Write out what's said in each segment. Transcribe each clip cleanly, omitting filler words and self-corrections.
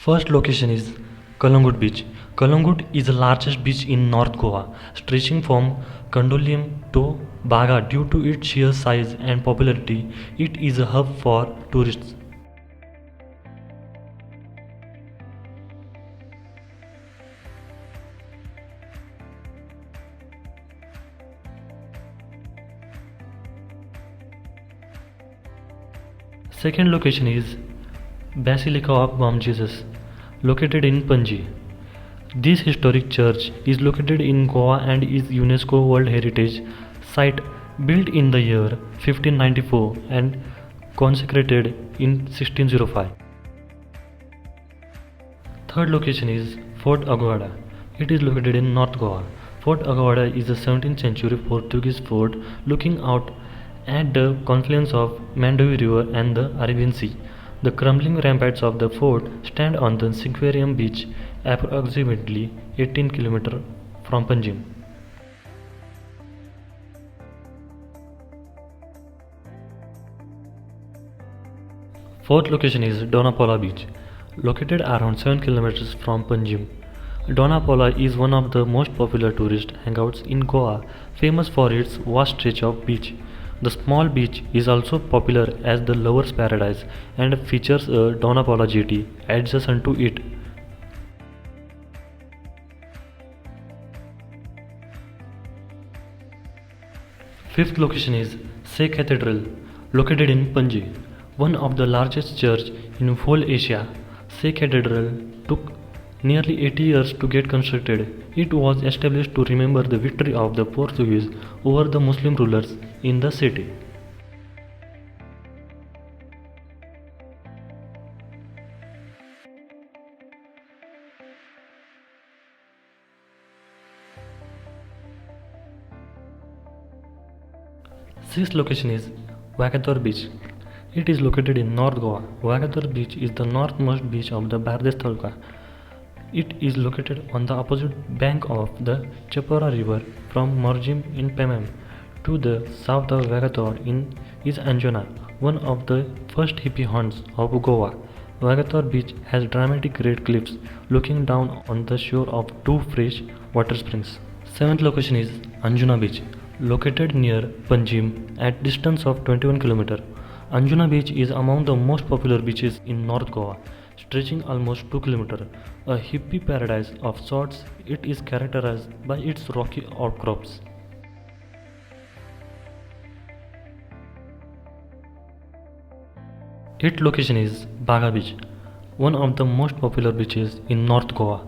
First location is Kalangut Beach. Kalangut is the largest beach in North Goa, stretching from Kandoliam to Baga. Due to its sheer size and popularity, it is a hub for tourists. Second location is Basilica of Bom Jesus, located in Panji. This historic church is located in Goa and is UNESCO World Heritage Site, built in the year 1594 and consecrated in 1605. Third location is Fort Aguada. It is located in North Goa. Fort Aguada is a 17th century Portuguese fort looking out at the confluence of Mandovi River and the Arabian Sea. The crumbling ramparts of the fort stand on the Sequarium beach, approximately 18 km from Panjim. Fourth location is Donapola Beach, located around 7 km from Panjim. Donapola is one of the most popular tourist hangouts in Goa, famous for its vast stretch of beach. The small beach is also popular as the lover's paradise and features a Donapola jetty adjacent to it. Fifth location is Sikh Cathedral, located in Panji, one of the largest church in whole Asia. Sikh Cathedral took nearly 80 years to get constructed. It was established to remember the victory of the Portuguese over the Muslim rulers in the city. Sixth location is Vagator Beach. It is located in North Goa. Vagator Beach is the northmost beach of the Bardesh Taluka. It is located on the opposite bank of the Chapora River from Morjim in Pemem. To the south of Vagator is Anjuna, one of the first hippie haunts of Goa. Vagator Beach has dramatic red cliffs looking down on the shore of two fresh water springs. Seventh location is Anjuna Beach, located near Panjim at distance of 21 km. Anjuna Beach is among the most popular beaches in North Goa, stretching almost 2 km. A hippie paradise of sorts, it is characterized by its rocky outcrops. Its location is Baga Beach, one of the most popular beaches in North Goa.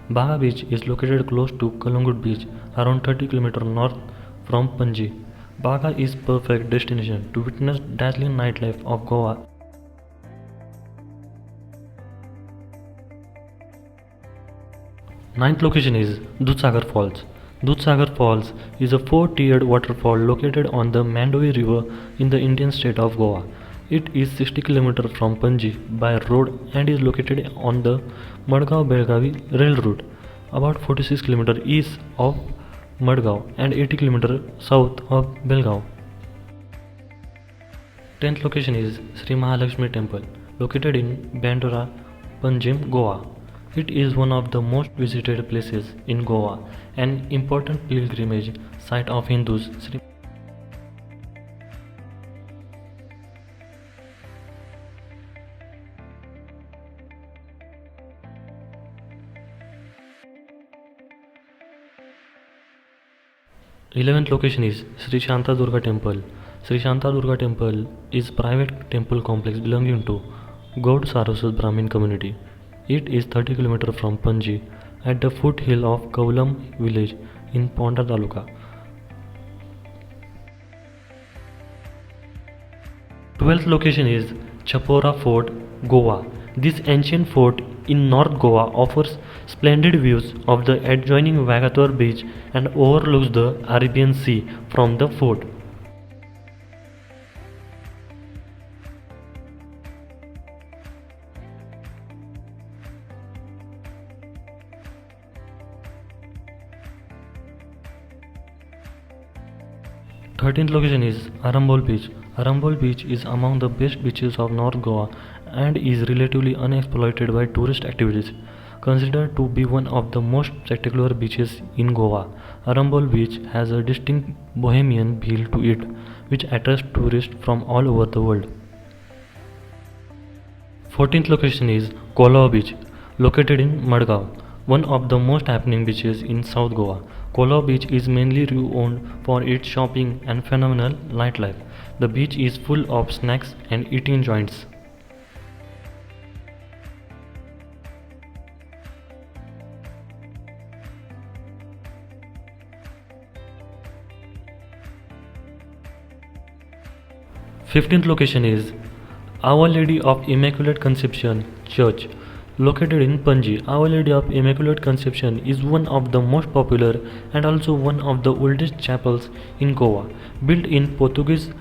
Baga Beach is located close to Kalangut Beach, around 30 km north from Panji. Baga is perfect destination to witness dazzling nightlife of Goa. Ninth location is Dudhsagar Falls. Dudhsagar Falls is a four-tiered waterfall located on the Mandovi River in the Indian state of Goa. It is 60 km from Panji by road and is located on the Madgaon-Belgavi railroad, about 46 km east of Madgaon and 80 km south of Belgaum. 10th location is Sri Mahalakshmi Temple, located in Bandora, Panjim, Goa. It is one of the most visited places in Goa, an important pilgrimage site of Hindus. 11th location is Sri Shanta Durga Temple. Sri Shanta Durga Temple is private temple complex belonging to Gaud Saraswat Brahmin community. It is 30 km from Panji at the foothill of Kaulam village in Ponda Taluka. 12th location is Chapora Fort, Goa. This ancient fort in North Goa offers splendid views of the adjoining Vagator beach and overlooks the Arabian Sea from the fort. Thirteenth location is Arambol Beach. Arambol Beach is among the best beaches of North Goa and is relatively unexploited by tourist activities. Considered to be one of the most spectacular beaches in Goa, Arambol Beach has a distinct bohemian feel to it, which attracts tourists from all over the world. 14th location is Kolava Beach, located in Madgaon, one of the most happening beaches in South Goa. Kolava Beach is mainly renowned for its shopping and phenomenal nightlife. The beach is full of snacks and eating joints. 15th location is Our Lady of Immaculate Conception Church, located in Panji. Our Lady of Immaculate Conception is one of the most popular and also one of the oldest chapels in Goa. Built in Portuguese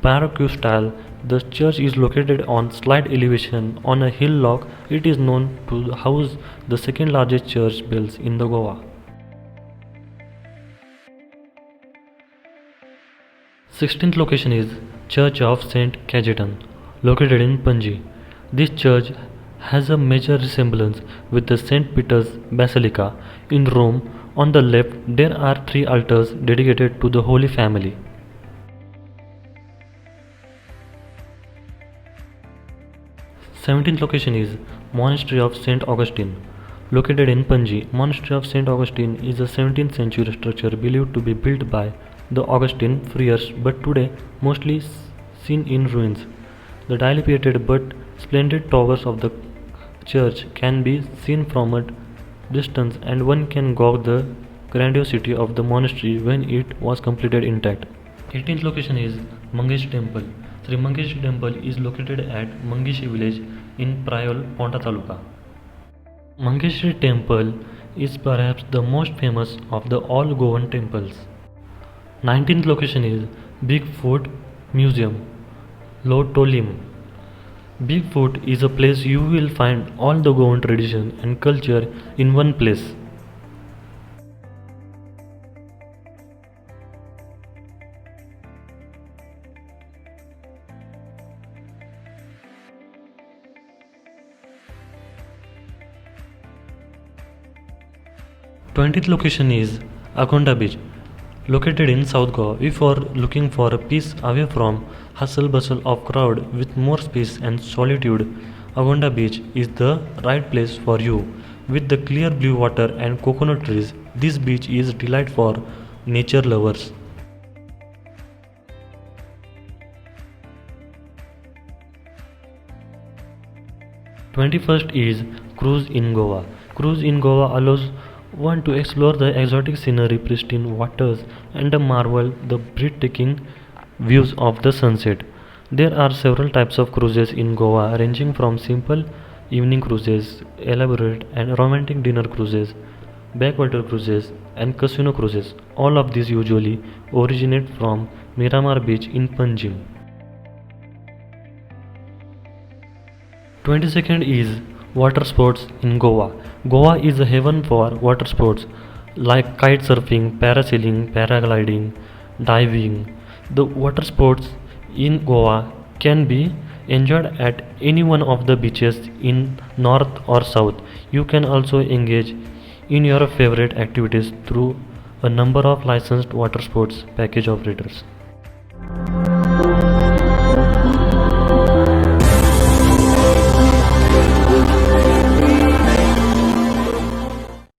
Baroque style, the church is located on slight elevation on a hillock. It is known to house the second largest church bells in the Goa. 16th location is Church of Saint Cajetan, located in Panji. This church has a major resemblance with the Saint Peter's Basilica in Rome. On the left, there are three altars dedicated to the Holy Family. 17th location is Monastery of Saint Augustine, located in Panji. Monastery of Saint Augustine is a 17th century structure believed to be built by the Augustine friars but today mostly seen in ruins. The dilapidated but splendid towers of the church can be seen from a distance and one can gauge the grandiosity of the monastery when it was completed intact. 18th location is Mangesh Temple. Sri Mangesh Temple is located at Mangeshi village in Prayol, Ponta Taluka. Mangeshi Temple is perhaps the most famous of the all Goan temples. 19th location is Bigfoot Museum, Lotolim. Bigfoot is a place you will find all the Goan tradition and culture in one place. 20th location is Agonda Beach, located in South Goa. If you are looking for a peace away from hustle bustle of crowd with more space and solitude, Agonda Beach is the right place for you. With the clear blue water and coconut trees, this beach is a delight for nature lovers. 21st is Cruise in Goa. Cruise in Goa allows one to explore the exotic scenery, pristine waters, and marvel the breathtaking views of the sunset. There are several types of cruises in Goa, ranging from simple evening cruises, elaborate and romantic dinner cruises, backwater cruises, and casino cruises. All of these usually originate from Miramar Beach in Panjim. 22nd is water sports in Goa. Goa is a haven for water sports like kite surfing, parasailing, paragliding, diving. The water sports in Goa can be enjoyed at any one of the beaches in north or south. You can also engage in your favorite activities through a number of licensed water sports package operators.